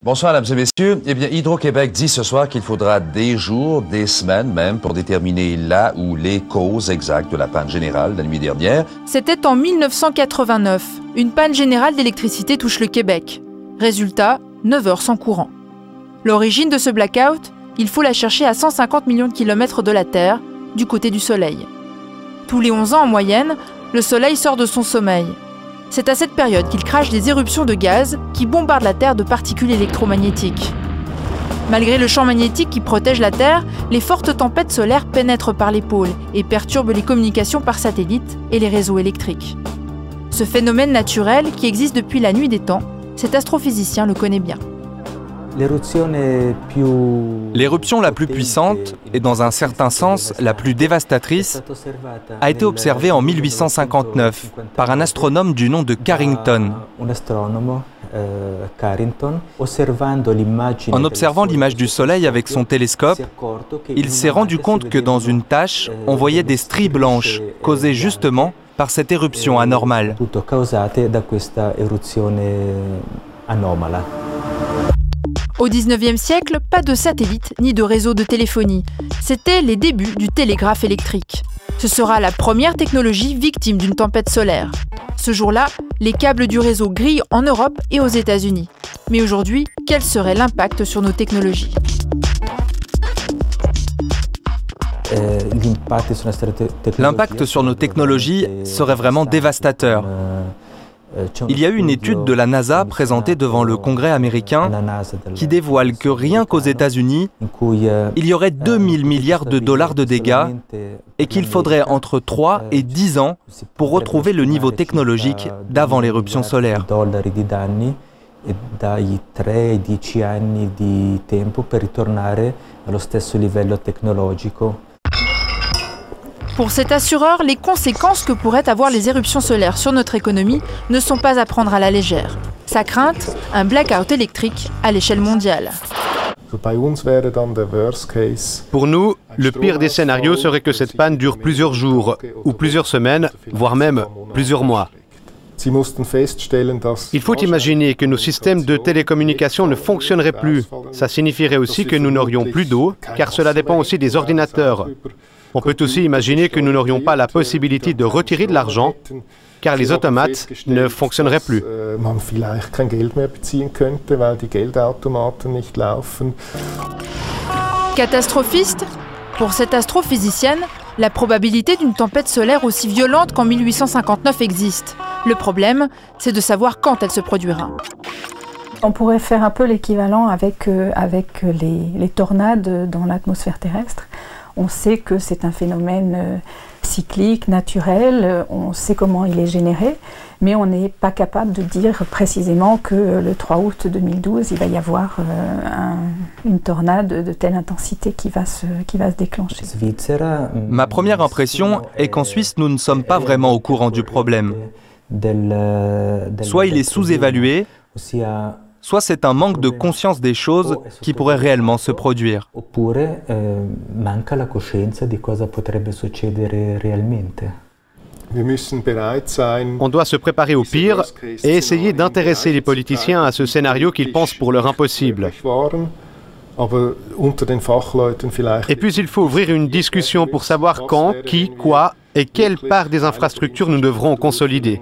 Bonsoir, mesdames et messieurs. Eh bien, Hydro-Québec dit ce soir qu'il faudra des jours, des semaines même, pour déterminer la ou les causes exactes de la panne générale de la nuit dernière. C'était en 1989. Une panne générale d'électricité touche le Québec. Résultat, 9 heures sans courant. L'origine de ce blackout, il faut la chercher à 150 millions de kilomètres de la Terre, du côté du Soleil. Tous les 11 ans en moyenne, le Soleil sort de son sommeil. C'est à cette période qu'il crache des éruptions de gaz qui bombardent la Terre de particules électromagnétiques. Malgré le champ magnétique qui protège la Terre, les fortes tempêtes solaires pénètrent par les pôles et perturbent les communications par satellite et les réseaux électriques. Ce phénomène naturel, qui existe depuis la nuit des temps, cet astrophysicien le connaît bien. L'éruption la plus puissante, et dans un certain sens la plus dévastatrice, a été observée en 1859 par un astronome du nom de Carrington. En observant l'image du Soleil avec son télescope, il s'est rendu compte que dans une tache, on voyait des stries blanches causées justement par cette éruption anormale. Au XIXe siècle, pas de satellite ni de réseau de téléphonie. C'était les débuts du télégraphe électrique. Ce sera la première technologie victime d'une tempête solaire. Ce jour-là, les câbles du réseau grillent en Europe et aux États-Unis. Mais aujourd'hui, quel serait l'impact sur nos technologies ? L'impact sur nos technologies serait vraiment dévastateur. Il y a eu une étude de la NASA présentée devant le Congrès américain qui dévoile que rien qu'aux États-Unis, il y aurait 2000 milliards de dollars de dégâts et qu'il faudrait entre 3 et 10 ans pour retrouver le niveau technologique d'avant l'éruption solaire. Pour cet assureur, les conséquences que pourraient avoir les éruptions solaires sur notre économie ne sont pas à prendre à la légère. Sa crainte, un blackout électrique à l'échelle mondiale. Pour nous, le pire des scénarios serait que cette panne dure plusieurs jours, ou plusieurs semaines, voire même plusieurs mois. Il faut imaginer que nos systèmes de télécommunication ne fonctionneraient plus. Ça signifierait aussi que nous n'aurions plus d'eau, car cela dépend aussi des ordinateurs. On peut aussi imaginer que nous n'aurions pas la possibilité de retirer de l'argent, car les automates ne fonctionneraient plus. Catastrophiste ? Pour cette astrophysicienne, la probabilité d'une tempête solaire aussi violente qu'en 1859 existe. Le problème, c'est de savoir quand elle se produira. On pourrait faire un peu l'équivalent avec les tornades dans l'atmosphère terrestre. On sait que c'est un phénomène cyclique, naturel, on sait comment il est généré, mais on n'est pas capable de dire précisément que le 3 août 2012, il va y avoir une tornade de telle intensité qui va se déclencher. Ma première impression est qu'en Suisse, nous ne sommes pas vraiment au courant du problème. Soit il est sous-évalué, soit c'est un manque de conscience des choses qui pourrait réellement se produire. On doit se préparer au pire et essayer d'intéresser les politiciens à ce scénario qu'ils pensent pour l'heure impossible. Et puis il faut ouvrir une discussion pour savoir quand, qui, quoi et quelle part des infrastructures nous devrons consolider.